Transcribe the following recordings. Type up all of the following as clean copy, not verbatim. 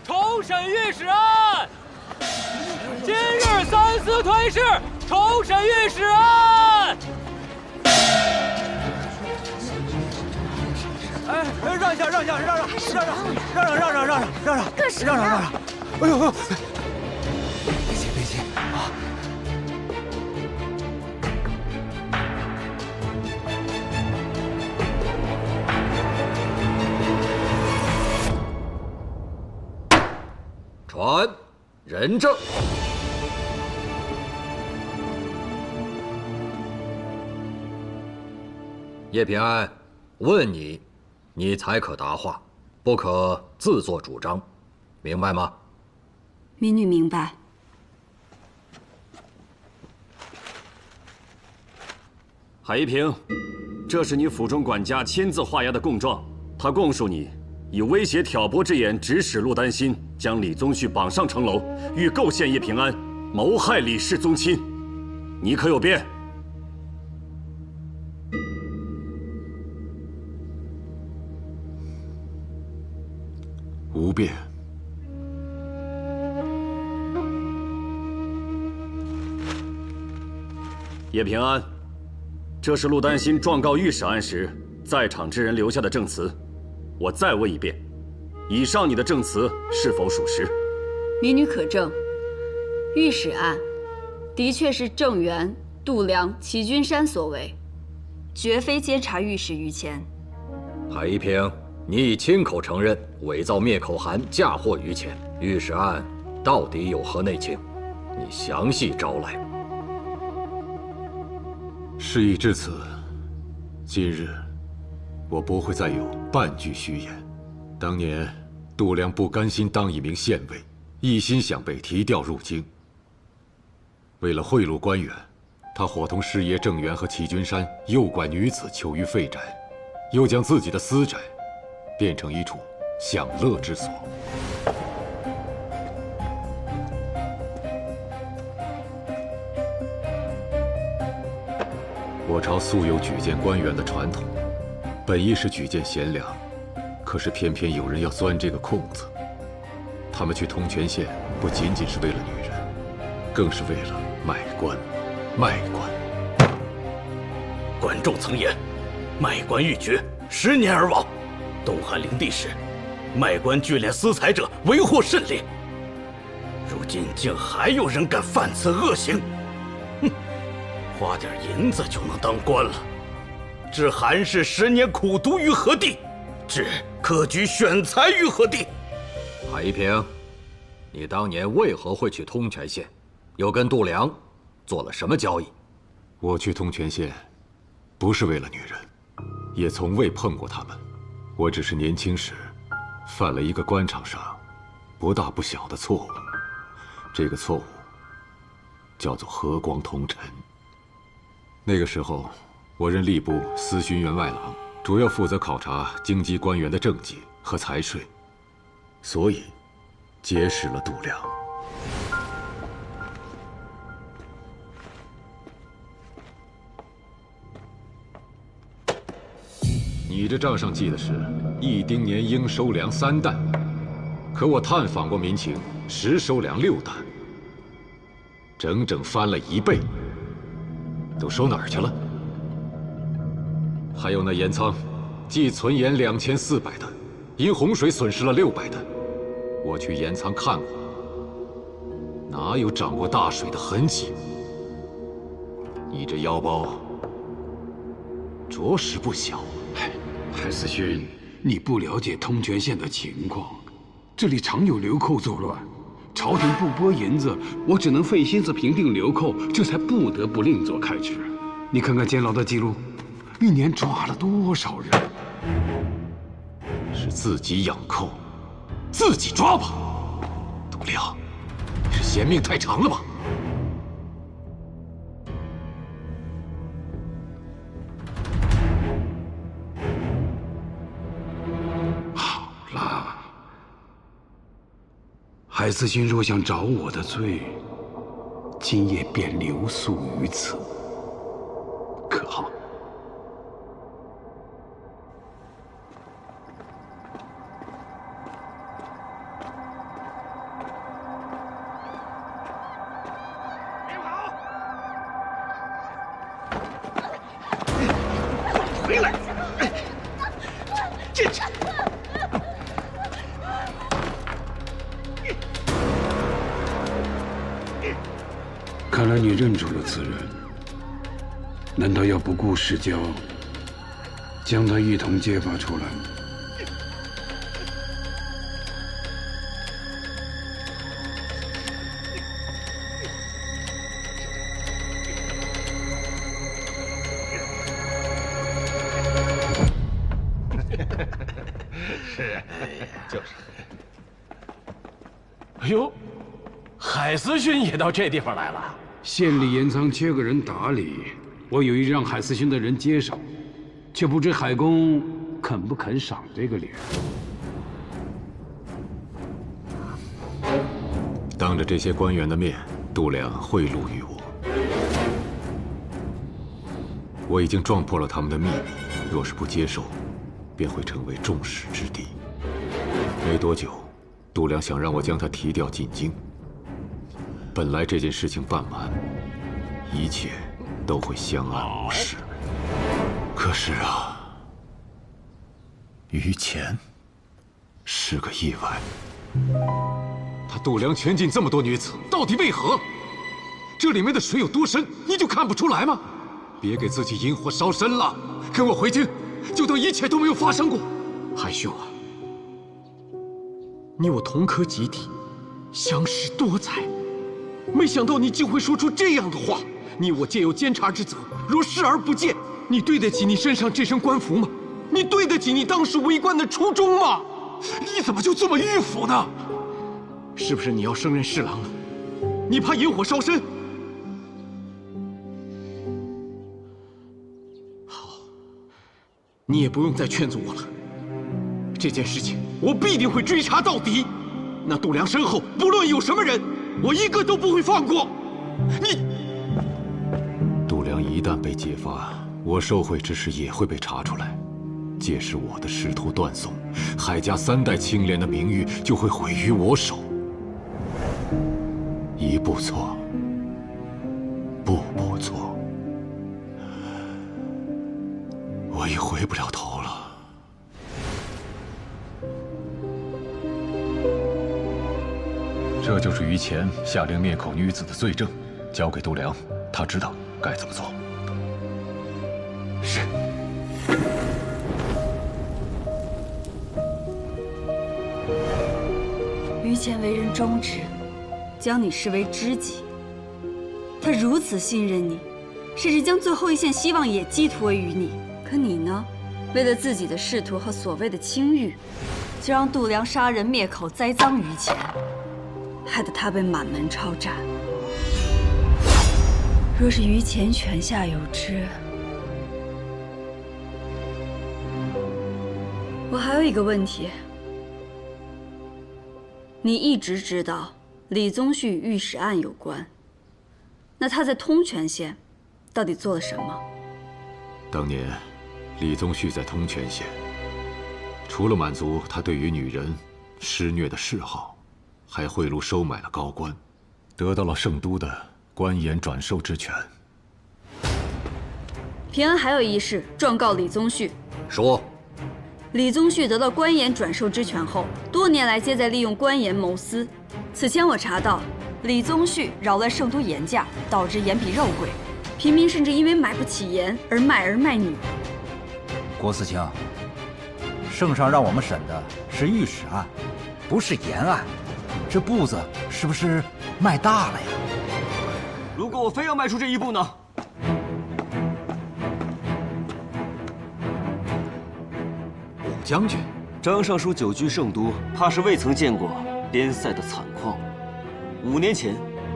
重审御史案。今日三司推事，重审御史案。哎，让一下，让一下，让！干什么呀？哎呦！别急啊！传人证。叶平安，问你，你才可答话，不可自作主张，明白吗？民女明白。海一平，这是你府中管家亲自画押的供状，他供述你以威胁挑拨之言指使陆丹心将李宗旭绑上城楼，欲构陷叶平安，谋害李氏宗亲，你可有辩？无辩。叶平安，这是陆丹心状告御史案时在场之人留下的证词，我再问一遍，以上你的证词是否属实？民女可证，御史案的确是郑源、杜良、齐君山所为，绝非监察御史于前。海一平，你已亲口承认伪造灭口函嫁祸于前，御史案到底有何内情？你详细招来。事已至此，今日我不会再有半句虚言。当年杜良不甘心当一名县尉，一心想被提调入京。为了贿赂官员，他伙同师爷郑源和齐君山诱拐女子囚于废宅，又将自己的私宅变成一处享乐之所。我朝素有举荐官员的传统，本意是举荐贤良，可是偏偏有人要钻这个空子。他们去通泉县不仅仅是为了女人，更是为了卖官。卖官！管仲曾言：“卖官欲绝，10年而亡。”东汉灵帝时，卖官聚敛私财者为祸甚烈。如今竟还有人敢犯此恶行！哼！花点银子就能当官了，置韩氏10年苦读于何地？置科举选才于何地？海一平，你当年为何会去通泉县？又跟度量做了什么交易？我去通泉县，不是为了女人，也从未碰过她们。我只是年轻时犯了一个官场上不大不小的错误，这个错误叫做和光同尘。那个时候，我任吏部司勋员外郎，主要负责考察京畿官员的政绩和财税，所以结识了度量。你这账上记的是1丁年应收粮3担，可我探访过民情，实收粮6担，整整翻了1倍。都收哪儿去了？还有那盐仓，寄存盐2400担，因洪水损失了600担。我去盐仓看过，哪有涨过大水的痕迹？你这腰包着实不小。海思勋，你不了解通泉县的情况，这里常有流寇作乱，朝廷不拨银子，我只能费心思平定流寇，这才不得不另作开支。你看看监牢的记录，1年抓了多少人？是自己养寇，自己抓吧。度量，你是嫌命太长了吧？好了，海思勋若想找我的罪，今夜便留宿于此，可好？别跑！回来！进去！看来你认出了此人，难道要不顾世交，将他一同揭发出来？是，就是。哎呦，海思勋也到这地方来了。县里盐仓缺个人打理，我有意让海思勋的人接手，却不知海公肯不肯赏这个脸。当着这些官员的面，度量贿赂于我，我已经撞破了他们的秘密，若是不接受，便会成为众矢之的。没多久，度量想让我将他提调进京。本来这件事情办完，一切都会相安无事。可是啊，于前是个意外。他度量圈禁这么多女子，到底为何？这里面的水有多深，你就看不出来吗？别给自己引火烧身了，跟我回京，就当一切都没有发生过。海兄啊，你我同科集体，相识多载，没想到你竟会说出这样的话。你我皆有监察之责，若视而不见，你对得起你身上这身官服吗？你对得起你当时为官的初衷吗？你怎么就这么迂腐呢？是不是你要升任侍郎了？你怕引火烧身？你也不用再劝阻我了。这件事情我必定会追查到底。那度量身后不论有什么人，我一个都不会放过。你，度量一旦被揭发，我受贿之事也会被查出来，届时我的仕途断送，海家3代清廉的名誉就会毁于我手。一步错，步步错，我已回不了头了。这就是于前下令灭口女子的罪证，交给度量，他知道该怎么做。是。于前为人忠直，将你视为知己。他如此信任你，甚至将最后一线希望也寄托于你。可你呢？为了自己的仕途和所谓的清誉，就让度量杀人灭口，栽赃于前，害得他被满门抄斩。若是于前泉下有知，我还有一个问题。你一直知道李宗旭与御史案有关，那他在通泉县到底做了什么？当年，李宗旭在通泉县，除了满足他对于女人施虐的嗜好，还贿赂收买了高官，得到了圣都的官盐转授之权。平安还有一事状告李宗旭。说。李宗旭得到官盐转授之权后，多年来皆在利用官盐谋私。此前我查到，李宗旭扰乱圣都盐价，导致盐比肉贵，平民甚至因为买不起盐而卖儿卖女。郭思清，圣上让我们审的是御史案，不是盐案，这步子是不是迈大了呀？如果我非要迈出这一步呢？将军，张尚书久居圣都，怕是未曾见过边塞的惨况。5年前，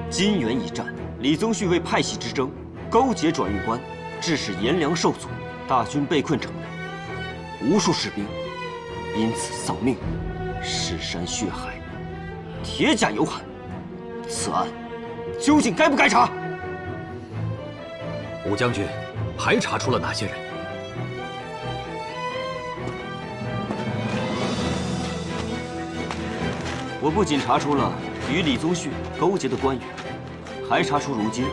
金元一战，李宗旭为派系之争，勾结转运官，致使盐粮受阻，大军被困城内，无数士兵因此丧命，尸山血海，铁甲有痕。此案究竟该不该查？武将军，还查出了哪些人？我不仅查出了与李宗旭勾结的官员，还查出如今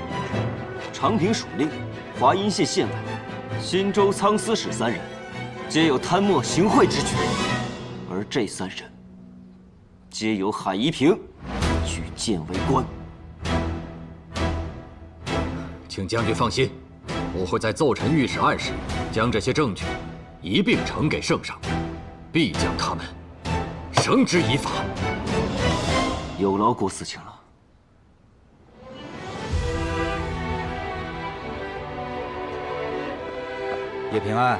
长平属令、华阴县县尉、新州仓司使3人，皆有贪墨行贿之举，而这3人皆由海夷平举荐为官。请将军放心，我会在奏陈御史案时，将这些证据一并呈给圣上，必将他们绳之以法。有劳郭思清了。叶平安，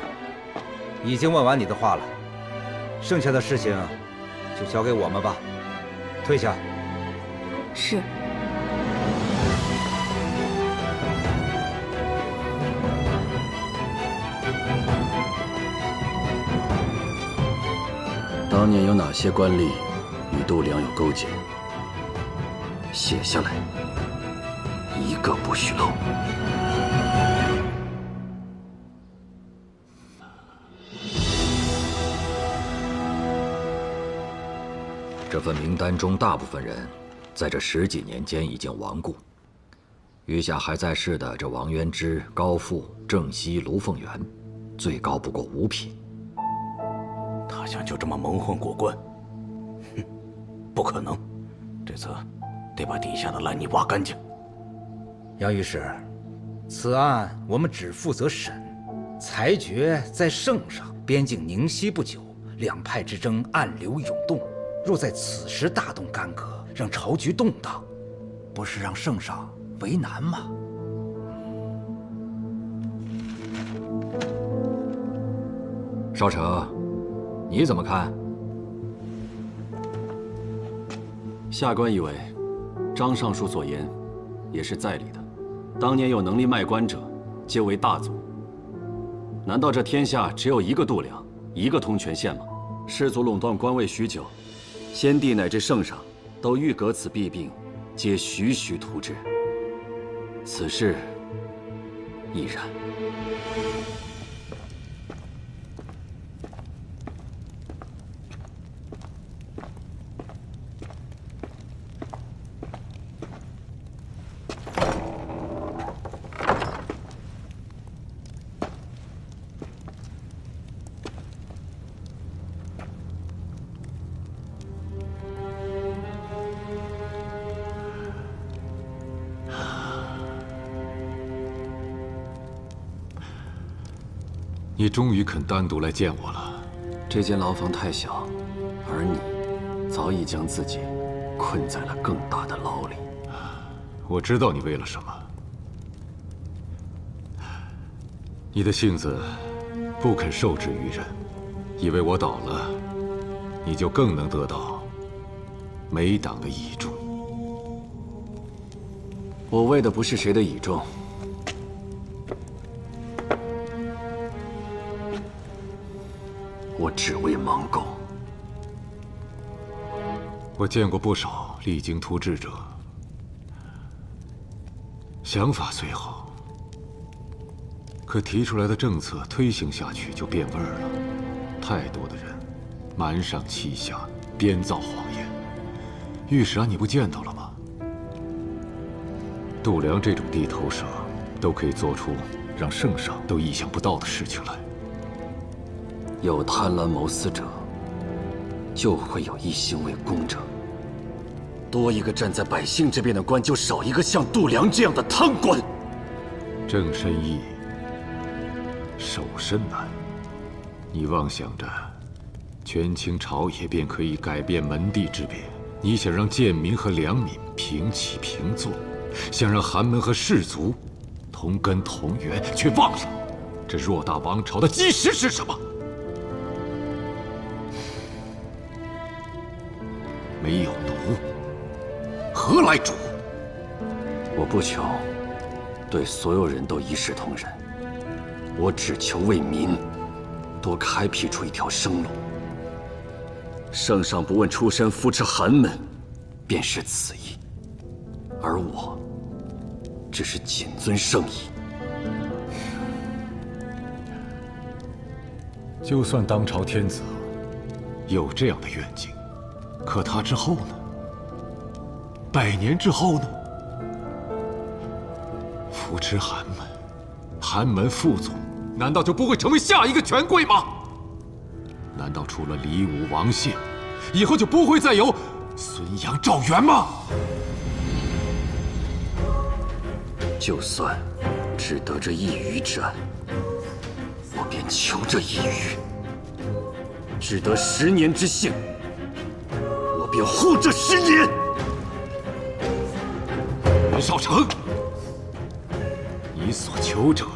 已经问完你的话了，剩下的事情就交给我们吧。退下。是。当年有哪些官吏与度量有勾结？写下来，一个不许漏。这份名单中，大部分人在这10几年间已经亡故，余下还在世的这王渊之、高富、郑熙、卢凤元，最高不过5品。他想就这么蒙混过关？哼，不可能！这次得把底下的烂泥挖干净。杨御史，此案我们只负责审，裁决在圣上。边境宁息不久，两派之争暗流涌动，若在此时大动干戈，让朝局动荡，不是让圣上为难吗？少丞，你怎么看？下官以为，张尚书所言也是在理的。当年有能力卖官者，皆为大族。难道这天下只有一个度量，一个通权县吗？士族垄断官位许久，先帝乃至圣上都欲革此弊病，皆徐徐图之。此事亦然。你终于肯单独来见我了。这间牢房太小，而你早已将自己困在了更大的牢里。我知道你为了什么。你的性子不肯受制于人，以为我倒了，你就更能得到梅党的倚重。我为的不是谁的倚重。我只为芒狗。我见过不少励精图治者，想法虽好，可提出来的政策推行下去就变味儿了。太多的人瞒上欺下，编造谎言。御史啊，你不见到了吗？度量这种地头蛇，都可以做出让圣上都意想不到的事情来。有贪婪谋私者，就会有一心为公者。多一个站在百姓这边的官，就少一个像度量这样的贪官。正身易，守身难。你妄想着权倾朝野便可以改变门第之别？你想让贱民和良民平起平坐，想让寒门和士族同根同源，却忘了这偌大王朝的基石是什么？没有奴，何来主？我不求对所有人都一视同仁，我只求为民多开辟出一条生路。圣上不问出身，扶持寒门，便是此意；而我只是谨遵圣意。就算当朝天子有这样的愿景，可他之后呢？100年之后呢？扶持寒门，寒门副总，难道就不会成为下一个权贵吗？难道除了李武、王谢，以后就不会再有孙杨、赵元吗？就算只得这一隅之安，我便求这一隅；只得10年之幸，我便护这10年。袁绍成，你所求者，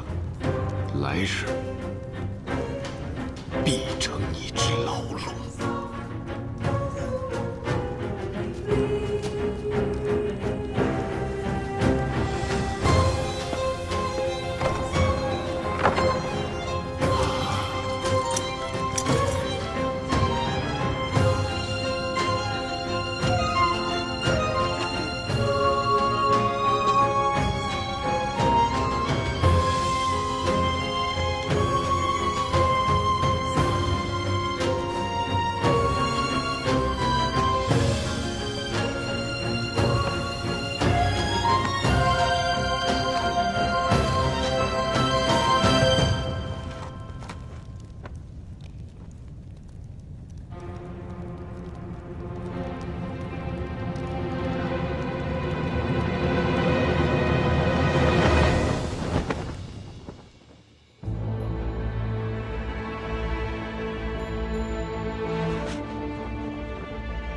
来日必成你之牢笼。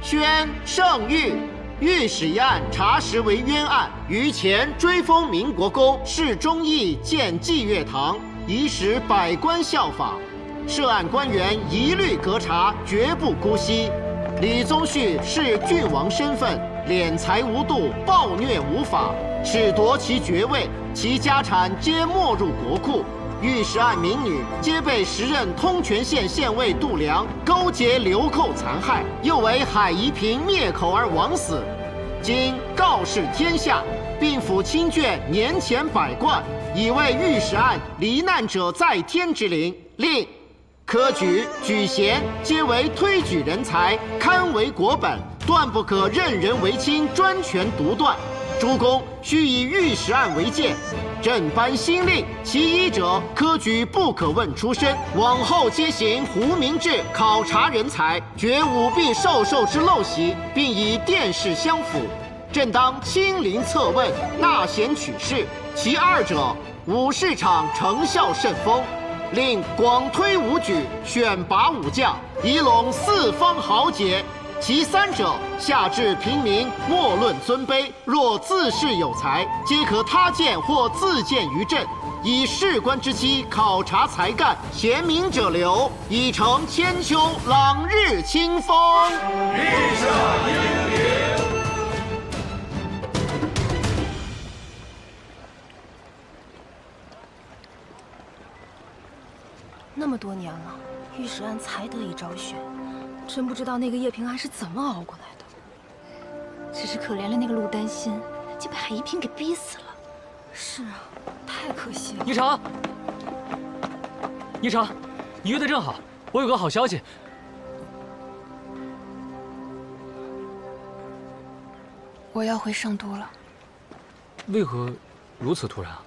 宣圣谕：御史一案查实为冤案，于前追封民国公释忠义建济乐堂，以使百官效仿。涉案官员一律革查，绝不姑息。李宗旭视郡王身份，敛财无度，暴虐无法，使夺其爵位，其家产皆没入国库。御史案民女皆被时任通泉县县尉杜良勾结流寇残害，又为海夷平灭口而枉死。今告示天下，并府亲眷年前百贯，以为御史案罹难者在天之灵。令科举、举贤皆为推举人才，堪为国本，断不可任人唯亲，专权独断。诸公须以御史案为鉴。朕颁新令，其一者，科举不可问出身，往后皆行胡明制，考察人才，绝舞弊授受之陋习，并以殿试相辅。朕当亲临测问，纳贤取士。其二者，武士场成效甚丰，令广推武举，选拔武将，以拢四方豪杰。其三者，下至平民，莫论尊卑，若自恃有才，皆可他荐或自荐于朕，以士官之期考察才干，贤明者留，以成千秋朗日清风。立下英名。那么多年了，御史案才得以昭雪。真不知道那个叶平安是怎么熬过来的。只是可怜了那个陆丹心，竟被海一平给逼死了。是啊，太可惜了。霓裳，霓裳，你约的正好，我有个好消息。我要回圣都了。为何如此突然啊？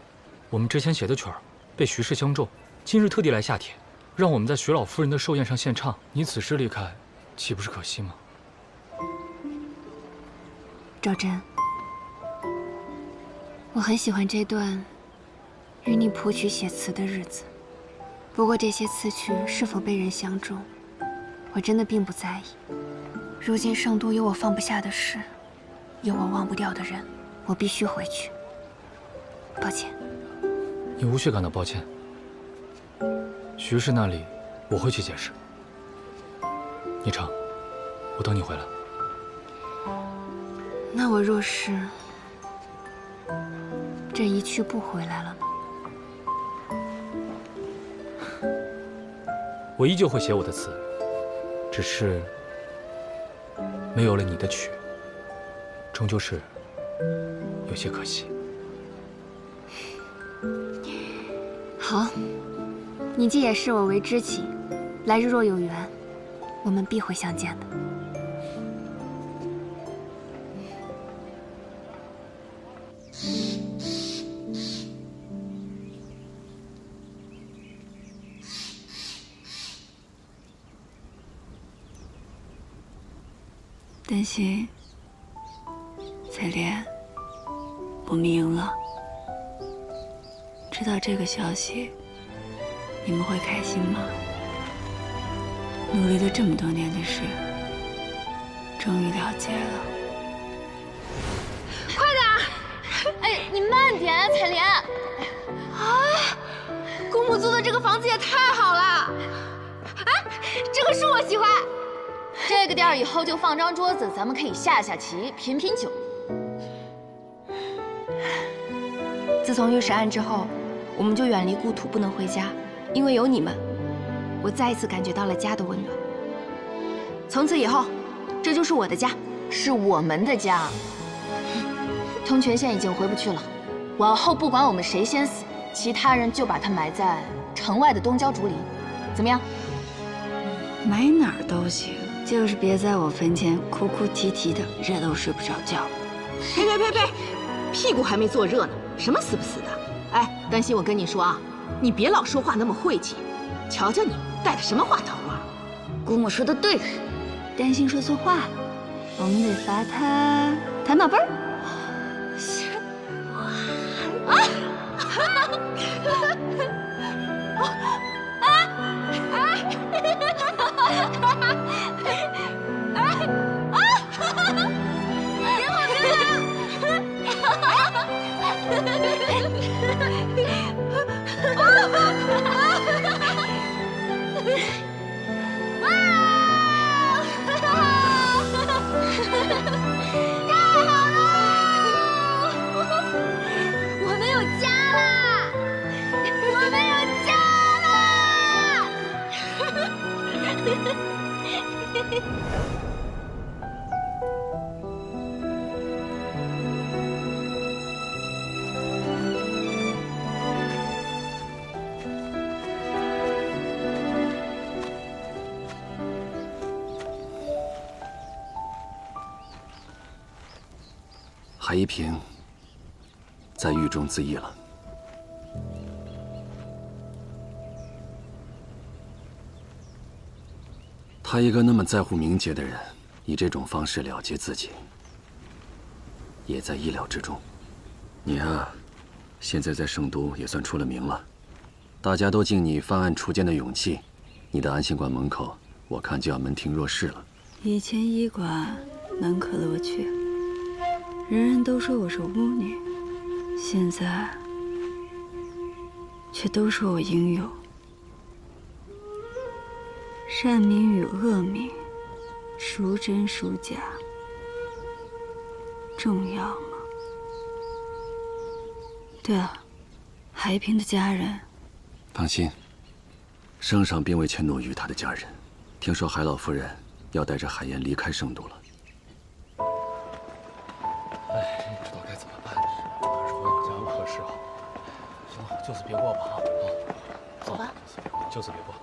我们之前写的曲儿被徐氏相中，今日特地来下帖，让我们在徐老夫人的寿宴上献唱。你此时离开，岂不是可惜吗？赵真，我很喜欢这段与你谱曲写词的日子。不过这些词曲是否被人相中，我真的并不在意。如今圣都有我放不下的事，有我忘不掉的人，我必须回去。抱歉。你无需感到抱歉。徐氏那里，我会去解释。霓裳，我等你回来。那我若是这一去不回来了呢？我依旧会写我的词，只是没有了你的曲，终究是有些可惜。好，你既也视我为知己，来日若有缘，我们必会相见的。丹心，彩莲，我们赢了。知道这个消息，你们会开心吗？努力了这么多年的事，终于了结了。快点！哎，你慢点啊，彩莲。啊，姑母租的这个房子也太好了。哎，这个树我喜欢。这个店儿以后就放张桌子，咱们可以下下棋，品品酒。自从御史案之后，我们就远离故土，不能回家。因为有你们，我再一次感觉到了家的温暖。从此以后，这就是我的家，是我们的家。通泉县已经回不去了，往后不管我们谁先死，其他人就把他埋在城外的东郊竹林，怎么样？埋哪儿都行，就是别在我坟前哭哭啼啼的，热都睡不着觉。呸呸呸呸！屁股还没坐热呢，什么死不死的？哎，丹心，我跟你说啊，你别老说话那么晦气，瞧瞧你带的什么话头啊！姑母说的对，丹心说错话了，我们得罚他弹宝贝儿。我们有家啦！海一平在狱中自缢了。他一个那么在乎名节的人，以这种方式了结自己，也在意料之中。你啊，现在在圣都也算出了名了，大家都敬你犯案除奸的勇气。你的安心馆门口，我看就要门庭若市了。以前医馆门可罗雀，人人都说我是巫女，现在却都说我应有。善名与恶名，孰真孰假，重要吗？对了，海一平的家人，放心，圣上并未迁怒于他的家人。听说海老夫人要带着海燕离开圣都了。哎，不知道该怎么办，可是回老家又可是好。行了，就此别过吧啊！走吧，就此别过。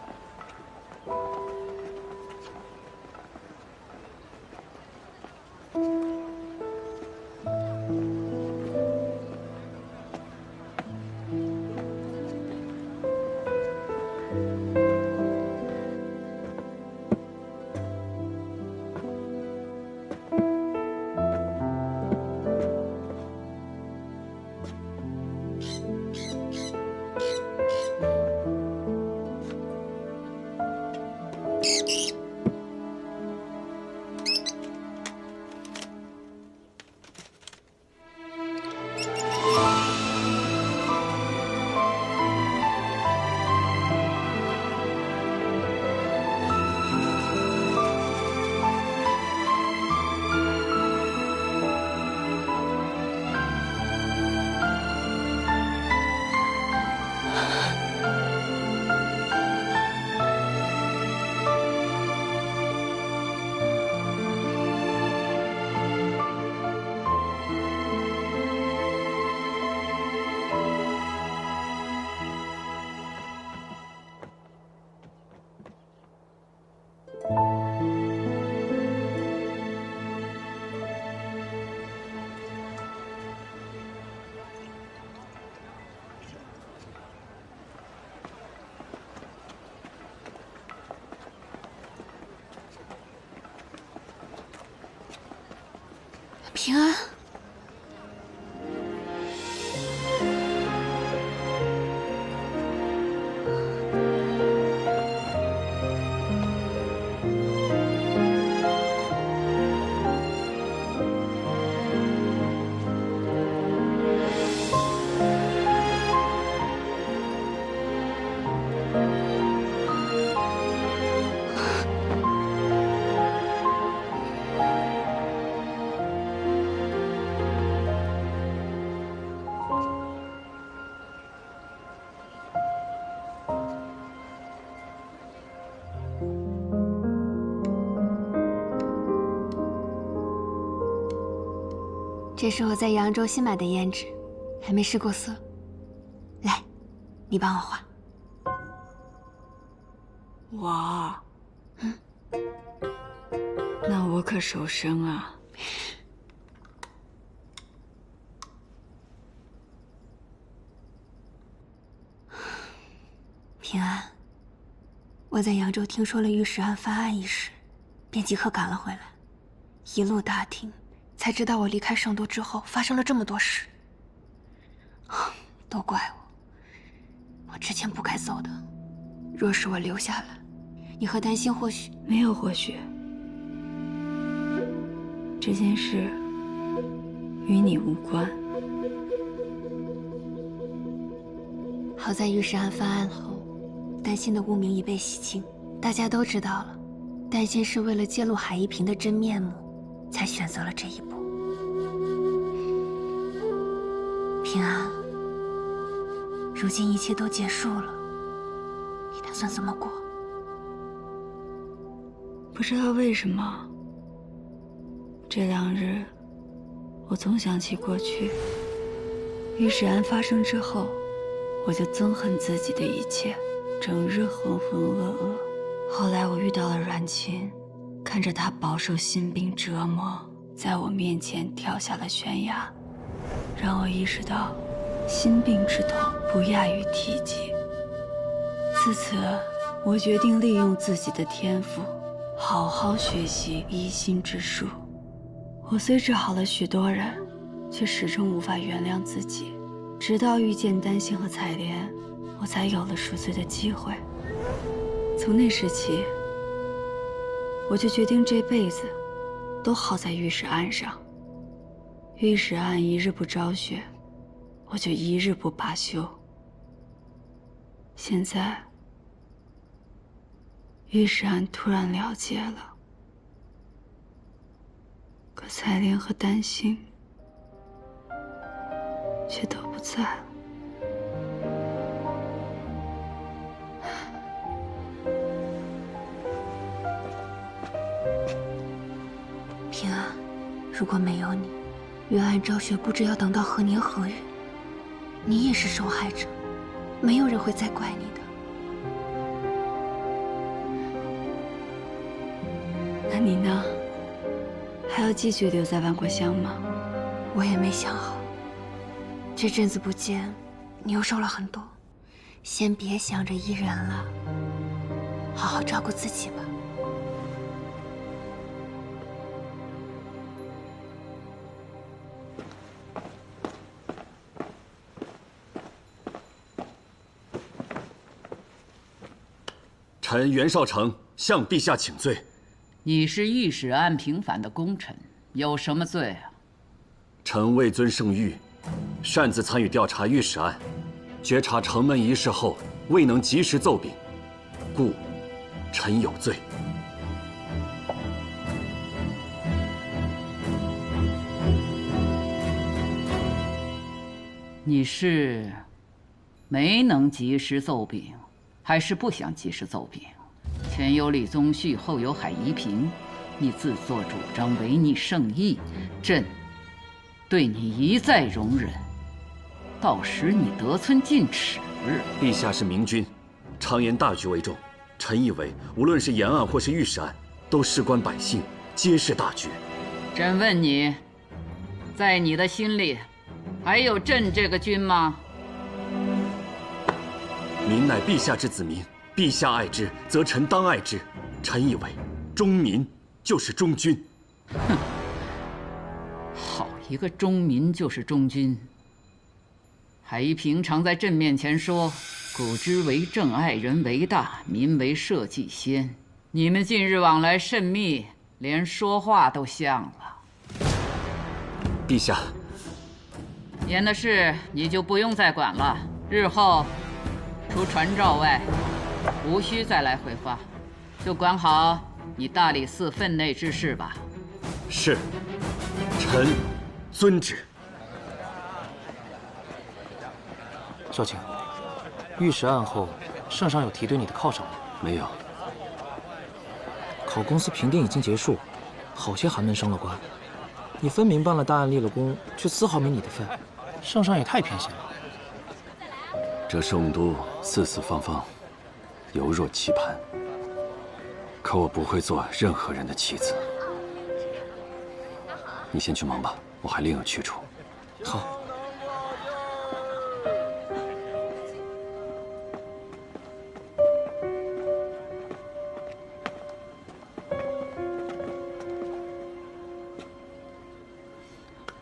平安，这是我在扬州新买的胭脂，还没试过色。来，你帮我画。我，那我可手生啊。平安，我在扬州听说了御史案翻案一事，便即刻赶了回来，一路打听。才知道我离开圣都之后发生了这么多事，都怪我，我之前不该走的。若是我留下来，你和丹心或许没有或许。这件事与你无关。好在御史案翻案后，丹心的污名已被洗清，大家都知道了，丹心是为了揭露海一平的真面目，才选择了这一步。平安，如今一切都结束了，你打算怎么过？不知道为什么，这2日我总想起过去。御史案发生之后，我就憎恨自己的一切，整日浑浑噩噩。后来我遇到了阮琴，看着她饱受心病折磨，在我面前跳下了悬崖。让我意识到，心病之痛不亚于体疾。自此，我决定利用自己的天赋，好好学习医心之术。我虽治好了许多人，却始终无法原谅自己。直到遇见丹心和采莲，我才有了赎罪的机会。从那时起，我就决定这辈子都耗在御史案上。御史案一日不昭雪，我就一日不罢休。现在，御史案突然了结了，可采莲和丹心却都不在了。平安，如果没有你，冤案昭雪不知要等到何年何月。你也是受害者，没有人会再怪你的。那你呢？还要继续留在万国乡吗？我也没想好。这阵子不见，你又瘦了很多，先别想着医人了，好好照顾自己吧。臣袁绍成向陛下请罪。你是御史案平反的功臣，有什么罪啊？臣位尊圣谕，擅自参与调查御史案，觉察城门一事后未能及时奏禀，故臣有罪。你是没能及时奏禀，还是不想及时奏禀？前有李宗旭，后有海夷平，你自作主张违逆圣意，朕对你一再容忍，到时你得寸进尺。陛下是明君，常言大局为重。臣以为，无论是延案或是御史案，都事关百姓，皆是大局。朕问你，在你的心里，还有朕这个君吗？民乃陛下之子民，陛下爱之，则臣当爱之。臣以为，忠民就是忠君。哼，好一个忠民就是忠君！海夷平常在朕面前说，古之为政，爱人为大，民为社稷先。你们近日往来甚密，连说话都像了。陛下，言的事你就不用再管了，日后除传召外，无需再来回话，就管好你大理寺分内之事吧。是，臣遵旨。少卿，御史案后，圣上有提对你的犒赏吗？没有。考公司评定已经结束，好些寒门升了官，你分明办了大案立了功，却丝毫没你的份，圣上也太偏心了。这圣都四四方方，犹若棋盘。可我不会做任何人的棋子。你先去忙吧，我还另有去处。好。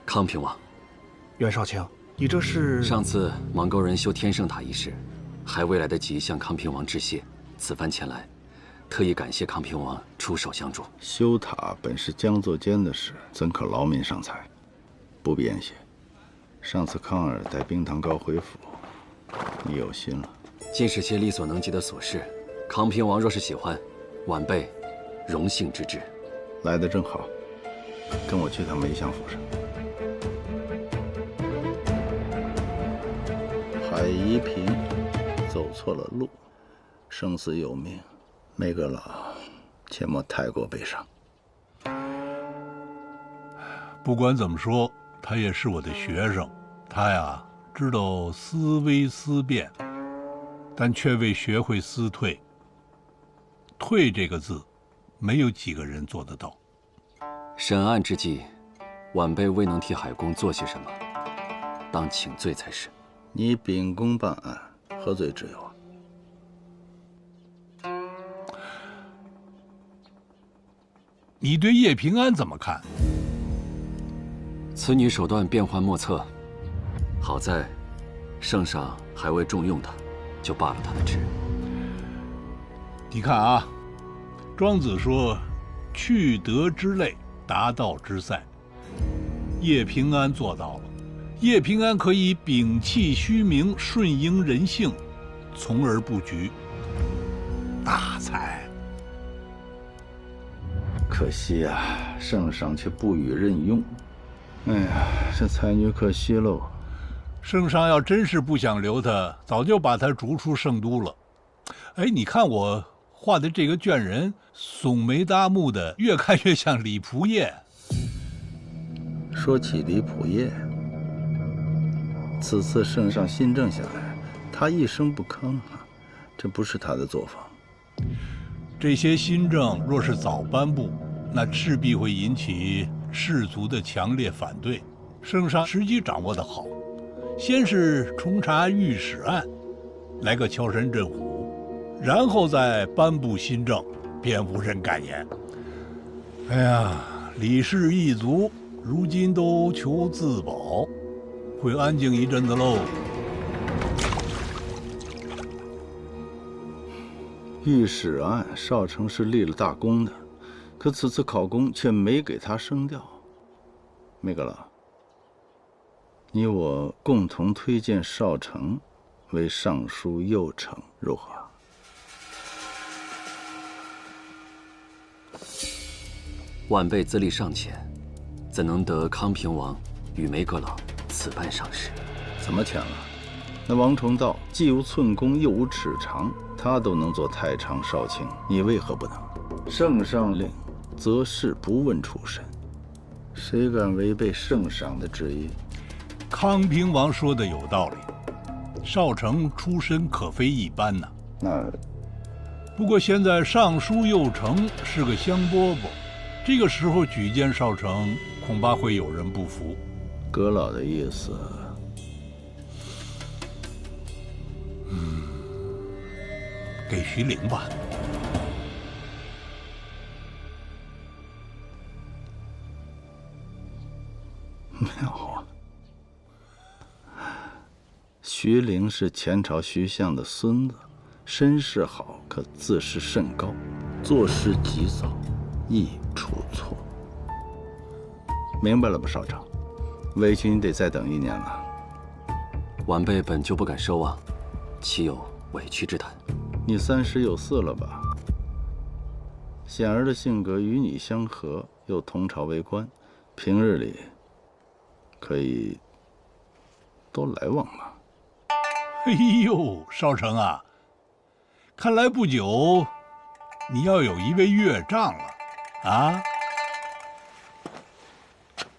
康平王，袁少卿，你这是？上次芒沟人修天圣塔一事，还未来得及向康平王致谢，此番前来，特意感谢康平王出手相助。修塔本是江作监的事，怎可劳民伤财？不必言谢。上次康儿带冰糖糕回府，你有心了。尽是些力所能及的琐事，康平王若是喜欢，晚辈荣幸之至。来得正好，跟我去趟梅香府上。海夷平走错了路，生死有命，梅阁老切莫太过悲伤。不管怎么说，他也是我的学生，他呀知道思危思变，但却未学会思退。退这个字，没有几个人做得到。审案之际，晚辈未能替海公做些什么，当请罪才是。你秉公办案，何罪之有啊？你对叶平安怎么看？此女手段变幻莫测，好在圣上还未重用她，就罢了她的职。你看啊，庄子说：“去德之类，达道之赛。”叶平安做到了。叶平安可以摒弃虚名，顺应人性，从而布局。大才。可惜啊，圣上却不予任用。哎呀，这才女可惜喽。圣上要真是不想留她，早就把她逐出圣都了。哎，你看我画的这个卷人，耸眉搭目的，越看越像李仆射。说起李仆射，此次圣上新政下来，他一声不吭啊，这不是他的作风。这些新政若是早颁布，那势必会引起士族的强烈反对。圣上时机掌握得好，先是重查御史案，来个敲山震虎，然后再颁布新政，便无人敢言。哎呀，李氏一族如今都求自保，会安静一阵子喽。御史案，少成是立了大功的，可此次考功却没给他升调。梅阁老，你我共同推荐少成为尚书右丞，如何？晚辈资历尚浅，怎能得康平王与梅阁老此般赏识？怎么浅了？那王重道既无寸功，又无尺长，他都能做太常少卿，你为何不能？圣上令，择士不问出身，谁敢违背圣上的旨意？康平王说的有道理，少成出身可非一般呐。不过现在尚书右丞是个香饽饽，这个时候举荐少成，恐怕会有人不服。阁老的意思？给徐陵吧。妙啊！徐陵是前朝徐相的孙子，身世好，可自视甚高，做事急躁，易出错。明白了吧，少成？委屈你得再等1年了。晚辈本就不敢奢望，岂有委屈之谈？你30有4了吧？显儿的性格与你相合，又同朝为官，平日里可以多来往嘛。哎呦，少成啊，看来不久你要有一位岳丈了啊！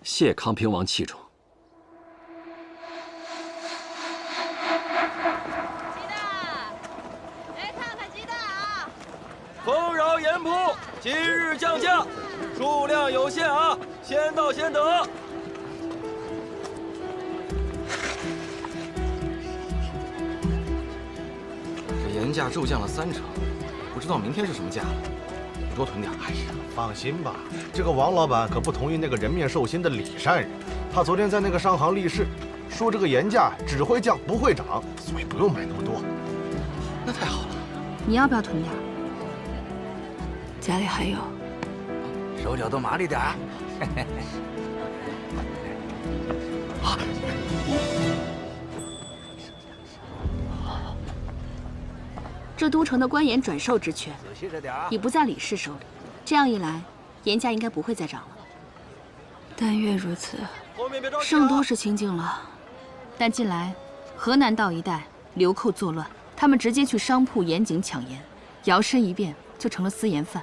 谢康平王器重。丰饶盐铺今日降价，数量有限啊，先到先得。这盐价骤降了3成，不知道明天是什么价了，你多囤点。哎呀，放心吧，这个王老板可不同意那个人面兽心的李善人，他昨天在那个商行立誓，说这个盐价只会降不会涨，所以不用买那么多。那太好了。你要不要囤点？家里还有，手脚都麻利点。这都城的官盐转售之权已不在李氏手里，这样一来，盐价应该不会再涨了。但愿如此。圣都是清静了，但近来河南道一带流寇作乱，他们直接去商铺、盐井抢盐，摇身一变就成了私盐贩。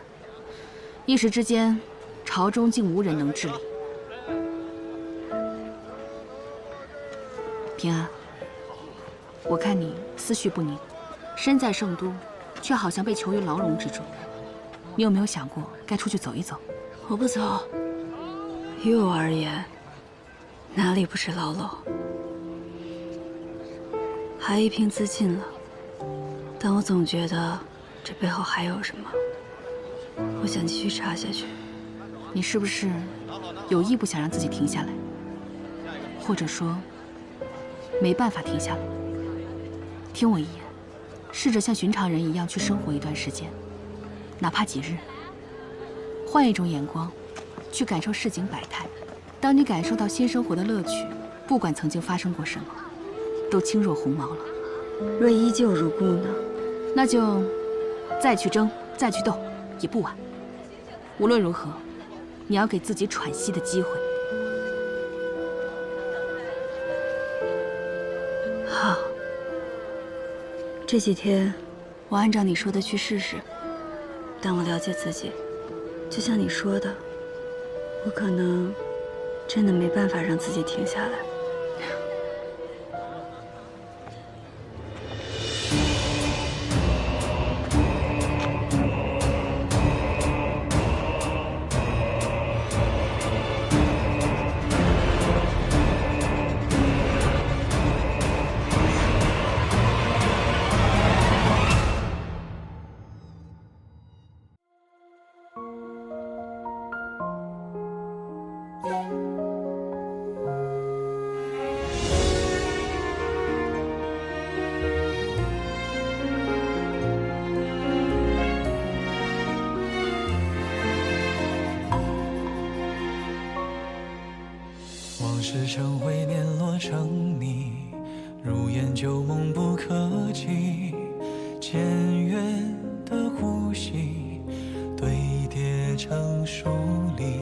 一时之间，朝中竟无人能治理。平安，我看你思绪不宁，身在圣都，却好像被囚于牢笼之中。你有没有想过该出去走一走？我不走。于我而言，哪里不是牢笼？海一平自尽了，但我总觉得这背后还有什么。我想继续查下去。你是不是有意不想让自己停下来，或者说没办法停下来？听我一言，试着像寻常人一样去生活一段时间，哪怕几日，换一种眼光去感受市井百态。当你感受到新生活的乐趣，不管曾经发生过什么，都轻若鸿毛了。若依旧如故呢？那就再去争，再去斗，也不晚。无论如何，你要给自己喘息的机会。好，这几天我按照你说的去试试。但我了解自己，就像你说的，我可能真的没办法让自己停下来。往事成灰，碾落成泥，如烟旧梦不可及。渐远的呼吸堆叠成疏离，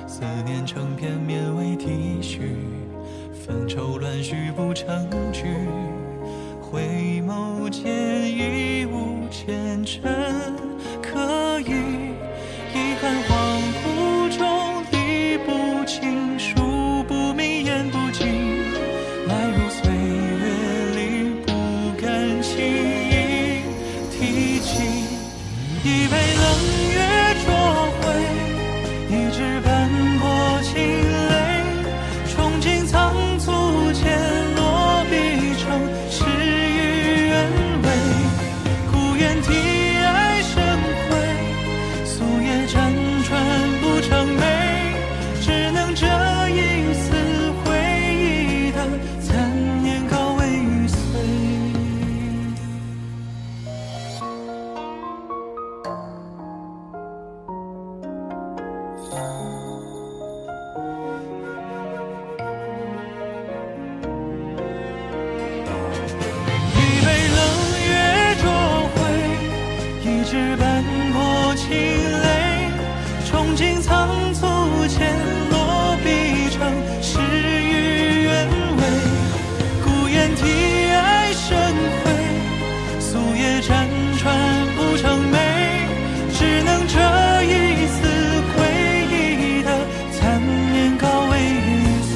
思念成片绵为体恤，纷愁乱絮不成句。回眸间已无前尘可语，遗憾恍惚中理不清，数不明言不尽，埋入岁月里不敢轻易提起。一杯冷月灼灰，一纸斑驳清泪，憧憬仓促间落笔成诗与愿违。孤雁啼爱生辉，素叶辗转不成美，只能这一丝回忆的残念告慰于岁。一杯冷月灼灰，一纸斑驳清泪，憧憬仓促间落笔成诗与愿违。孤雁啼爱生辉，素叶辗转不成美，只能这一丝回忆的残念告慰于岁。